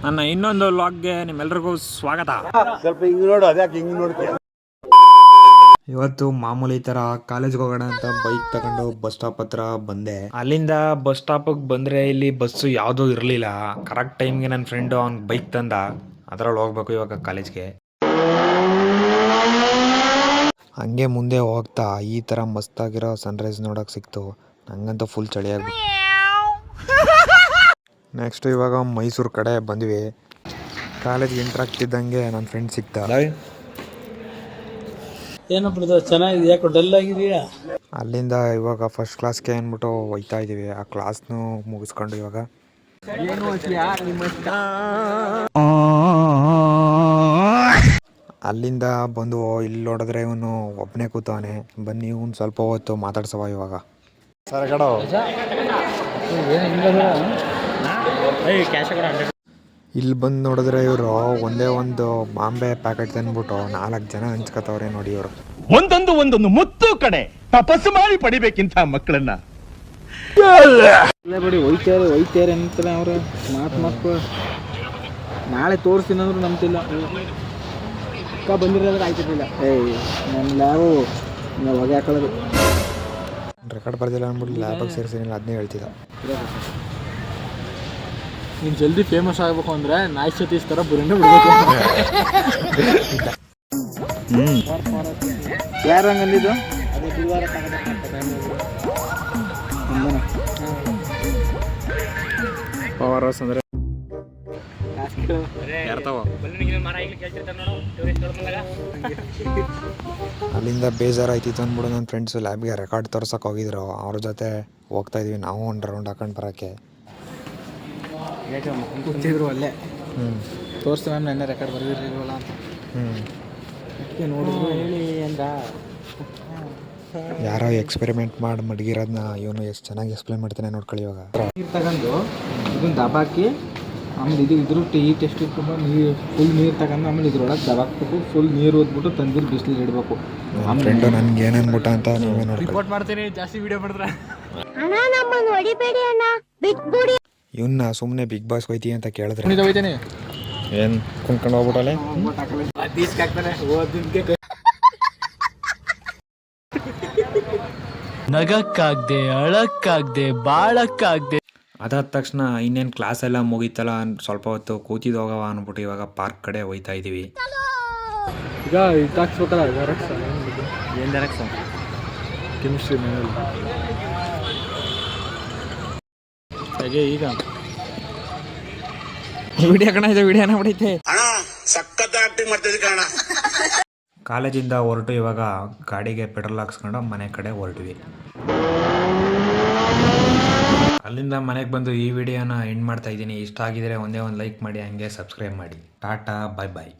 ನನ್ನ ಇನ್ನೊಂದು ವ್ಲಾಗ್ಗೆ ನಿಮ್ಮೆಲ್ರಿಗೂ ಸ್ವಾಗತ. ಸ್ವಲ್ಪ ಹಿಂಗೆ ನೋಡು, ಅದ್ಯಾಕೆ ಹಿಂಗೆ ನೋಡ್ತೀಯ? ಇವತ್ತು ಮಾಮೂಲಿ ಥರ ಕಾಲೇಜ್ಗೆ ಹೋಗೋಣ ಅಂತ ಬೈಕ್ ತಗೊಂಡು ಬಸ್ ಸ್ಟಾಪ್ ಹತ್ರ ಬಂದೆ. ಅಲ್ಲಿಂದ ಬಸ್ ಸ್ಟಾಪಿಗೆ ಬಂದರೆ ಇಲ್ಲಿ ಬಸ್ಸು ಯಾವುದೂ ಇರಲಿಲ್ಲ. ಕರೆಕ್ಟ್ ಟೈಮ್ಗೆ ನನ್ನ ಫ್ರೆಂಡು ಅವ್ನು ಬೈಕ್ ತಂದ, ಅದರಲ್ಲಿ ಹೋಗ್ಬೇಕು ಇವಾಗ ಕಾಲೇಜ್ಗೆ. ಹಂಗೆ ಮುಂದೆ ಹೋಗ್ತಾ ಈ ಥರ ಮಸ್ತಾಗಿರೋ ಸನ್ರೈಸ್ ನೋಡೋಕೆ ಸಿಕ್ತು. ನಂಗಂತೂ ಫುಲ್ ಚಳಿ ಆಗ್ಬಿಟ್ಟು. ನೆಕ್ಸ್ಟ್ ಇವಾಗ ಮೈಸೂರು ಕಡೆ ಬಂದ್ವಿ. ಕಾಲೇಜ್ಗೆ ಎಂಟ್ರ್ ಆಗ್ತಿದ್ದಂಗೆ ನನ್ನ ಫ್ರೆಂಡ್ ಸಿಕ್ತ. ಏನಪ್ಪ ಚೆನ್ನಾಗಿದೆ, ಯಾಕೋ ಡಲ್ ಆಗಿದೆಯಾ? ಅಲ್ಲಿಂದ ಇವಾಗ ಫಸ್ಟ್ ಕ್ಲಾಸ್ಗೆ ಅಂದ್ಬಿಟ್ಟು ಹೋಗ್ತಾ ಇದ್ದೀವಿ. ಆ ಕ್ಲಾಸ್ನು ಮುಗಿಸ್ಕೊಂಡು ಇವಾಗ ಅಲ್ಲಿಂದ ಬಂದು ಇಲ್ಲಿ ನೋಡಿದ್ರೆ ಇವನು ಒಬ್ಬನೇ ಕೂತವನೆ. ಬನ್ನಿ ಇವನು ಸ್ವಲ್ಪ ಹೊತ್ತು ಮಾತಾಡ್ಸವ ಇವಾಗ. ಸರ್ ಕಡೋ ಇಲ್ಲಿ ಬಂದು ನೋಡಿದ್ರೆ ಇವರು ಒಂದೇ ಒಂದು ಬಾಂಬೆ ಪ್ಯಾಕೆಟ್ ತಂದ್ಬಿಟ್ಟು 4 ಜನ ಹಂಚ್ಕೋತವ್ರೆ ನೋಡಿ. ಇವರು ಒಂದೊಂದು ಮುತ್ತು ಕಡೆ ತಪಸ್ಸು ಮಾಡಿ ಪಡಿಬೇಕಿಂತ ಮಕ್ಕಳನ್ನ. ಬಿಡಿ ಒಯ್ತಾರೆ ಅಂತಾರೆ ಅವ್ರ ಮಕ್ಕಳು. ನಾಳೆ ತೋರಿಸ್ತೀನಿ ಅಂದ್ರು ನಂಬ್ತಿಲ್ಲ. ಅಕ್ಕ ಬಂದಿರೋದ್ರೆ ಆಯ್ತಿರ್ಲಿಲ್ಲ. ನನ್ನ ಲ್ಯಾಬು ಹೊಗೆ ಹಾಕೊಳ್ಳೋದು. ರೆಕಾರ್ಡ್ ಬರ್ದಿಲ್ಲ ಅಂದ್ಬಿಟ್ಟು ಲ್ಯಾಬಾಗಿ ಸೇರಿಸಿನಿಲ್ಲ, ಅದನ್ನೇ ಹೇಳ್ತಿದ್ದ. ನೀನು ಜಲ್ದಿ ಫೇಮಸ್ ಆಗಬೇಕು ಅಂದರೆ ನಾಯಿ ಸತೀಶ್ ಥರ ಬುರಂಡೆ ಬಿಡಬೇಕು. ಯಾರು ಹಂಗಂದಿದ್ದು? ಪವರ್ ಹೌಸ್ ಅಂದರೆ ಅಲ್ಲಿಂದ ಬೇಜಾರಾಯ್ತಿತ್ತು ಅಂದ್ಬಿಡು. ನನ್ನ ಫ್ರೆಂಡ್ಸು ಲ್ಯಾಬ್ಗೆ ರೆಕಾರ್ಡ್ ತೋರ್ಸಕ್ಕೆ ಹೋಗಿದ್ರು. ಅವ್ರ ಜೊತೆ ಹೋಗ್ತಾ ಇದ್ವಿ ನಾವು ಒಂದು ರೌಂಡ್ ಹಾಕೊಂಡು ಬರೋಕ್ಕೆ. ಕೂತಿದ್ರು ಅಲ್ಲೇ. ತೋರಿಸ್ತು ಮ್ಯಾಮ್ ನೆನ್ನೆ ರೆಕಾರ್ಡ್ ಬರ್ದಿರಲಿಲ್ವಲ್ಲ ಅಂತ. ನೋಡಿದ್ರು ಹೇಳಿ ಅಂದ. ಯಾರೋ ಎಕ್ಸ್ಪೆರಿಮೆಂಟ್ ಮಾಡಿ ಮಡಗಿರೋದನ್ನ ಇವನು ಎಷ್ಟು ಚೆನ್ನಾಗಿ ಎಕ್ಸ್ಪ್ಲೇನ್ ಮಾಡ್ತಾನೆ ನೋಡ್ಕೊಳ್ಳಿ. ಇವಾಗ ನೀರು ತಗೊಂಡು ಇದನ್ನ ದಬಾಕಿ, ಆಮೇಲೆ ಇದ್ರ ಹೀಟ್ ಎಷ್ಟು ಇಟ್ಕೊಂಡು ಫುಲ್ ನೀರು ತಗೊಂಡು ಆಮೇಲೆ ಇದ್ರೊಳಗೆ ದಬಾಕ್ಬೇಕು. ಫುಲ್ ನೀರು ಓದ್ಬಿಟ್ಟು ತಂದಿರು ಬಿಸಿಲು ಇಡಬೇಕು. ನಮ್ಮ ಫ್ರೆಂಡು ನನ್ಗೆ ಏನು ಅನ್ಬಿಟ್ಟ ಅಂತ ನೀವೇ ನೋಡಿ. ರಿಪೋರ್ಟ್ ಮಾಡ್ತೀನಿ, ಜಾಸ್ತಿ ವಿಡಿಯೋ ಮಾಡಿದ್ರೆ. ಇವನ್ನ ಸುಮ್ಮನೆ ಬಿಗ್ ಬಾಸ್ ಹೋಯ್ತಿ ಅಂತ ಕೇಳಿದ್ರೆ ಹೋಯ್ತೇನೆ ಏನು ಕುಂತ್ಕೊಂಡು ಹೋಗ್ಬಿಟ್ಟಲೆ. ನಗಕ್ಕಾಗ್ದೆ, ಅಳಕ್ಕಾಗ್ದೆ, ಬಾಳಕ್ಕಾಗ್ದೆ. ಅದಾದ ತಕ್ಷಣ ಇನ್ನೇನು ಕ್ಲಾಸ್ ಎಲ್ಲ ಮುಗೀತಲ್ಲ, ಸ್ವಲ್ಪ ಹೊತ್ತು ಕೂತಿದ್ದು ಹೋಗವ ಅಂದ್ಬಿಟ್ಟು ಇವಾಗ ಪಾರ್ಕ್ ಕಡೆ ಹೋಯ್ತಾ ಇದ್ದೀವಿ. ಈಗ ಇದು ಹಾಕ್ಸ್ಬೇಕಲ್ಲ, ಏನು ಡೈರೆಕ್ಟ್ ಕೆಮಿಸ್ಟ್ರಿ ಮೇಲೆ ಹಾಗೆ. ಈಗ ವಿಡಿಯೋ ಕಣ ಇದೆ, ವಿಡಿಯೋನ ಹೊಡೈತೆ. ಕಾಲೇಜಿಂದ ಹೊರಟು ಇವಾಗ ಗಾಡಿಗೆ ಪೆಟ್ರೋಲ್ ಹಾಕ್ಸ್ಕೊಂಡು ಮನೆ ಕಡೆ ಹೊರಟ್ವಿ. ಅಲ್ಲಿಂದ ಮನೆಗೆ ಬಂದು ಈ ವಿಡಿಯೋನ ಎಂಡ್ ಮಾಡ್ತಾ ಇದ್ದೀನಿ. ಇಷ್ಟ ಆಗಿದ್ರೆ ಒಂದೇ ಒಂದು ಲೈಕ್ ಮಾಡಿ, ಹಂಗೆ ಸಬ್ಸ್ಕ್ರೈಬ್ ಮಾಡಿ. ಟಾಟಾ, ಬಾಯ್ ಬಾಯ್.